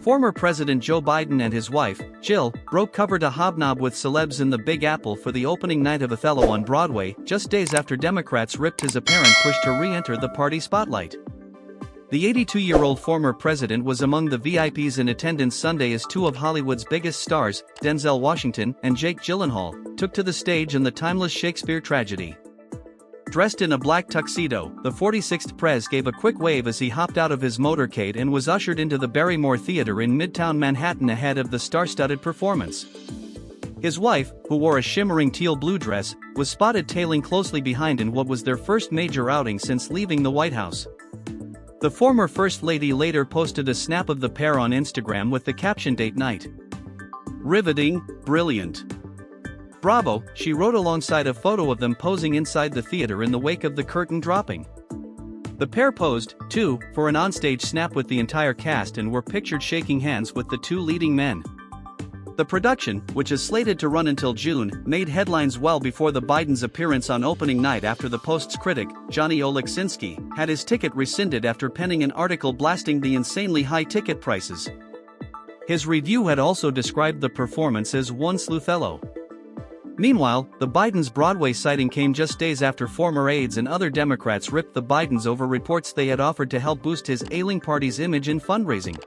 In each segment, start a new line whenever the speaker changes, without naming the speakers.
Former President Joe Biden and his wife, Jill, broke cover to hobnob with celebs in the Big Apple for the opening night of Othello on Broadway, just days after Democrats ripped his apparent push to re-enter the party spotlight. The 82-year-old former president was among the VIPs in attendance Sunday as two of Hollywood's biggest stars, Denzel Washington and Jake Gyllenhaal, took to the stage in the timeless Shakespeare tragedy. Dressed in a black tuxedo, the 46th Prez gave a quick wave as he hopped out of his motorcade and was ushered into the Barrymore Theatre in Midtown Manhattan ahead of the star-studded performance. His wife, who wore a shimmering teal blue dress, was spotted tailing closely behind in what was their first major outing since leaving the White House. The former First Lady later posted a snap of the pair on Instagram with the caption "Date night. Riveting, brilliant. Bravo," she wrote alongside a photo of them posing inside the theater in the wake of the curtain dropping. The pair posed, too, for an onstage snap with the entire cast and were pictured shaking hands with the two leading men. The production, which is slated to run until June, made headlines well before the Bidens' appearance on opening night after the Post's critic, Johnny Oleksinski, had his ticket rescinded after penning an article blasting the insanely high ticket prices. His review had also described the performance as one Othello. Meanwhile, the Bidens' Broadway sighting came just days after former aides and other Democrats ripped the Bidens over reports they had offered to help boost his ailing party's image in fundraising.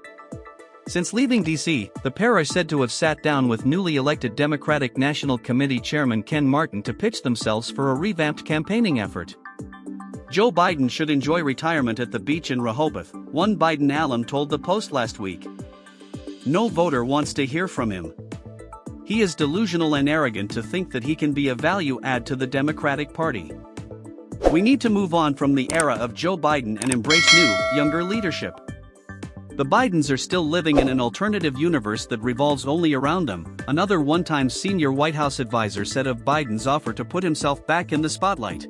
Since leaving D.C., the pair are said to have sat down with newly elected Democratic National Committee Chairman Ken Martin to pitch themselves for a revamped campaigning effort. Joe Biden should enjoy retirement at the beach in Rehoboth, one Biden alum told the Post last week. No voter wants to hear from him. He is delusional and arrogant to think that he can be a value add to the Democratic Party. We need to move on from the era of Joe Biden and embrace new, younger leadership. The Bidens are still living in an alternative universe that revolves only around them, another one-time senior White House advisor said of Biden's offer to put himself back in the spotlight.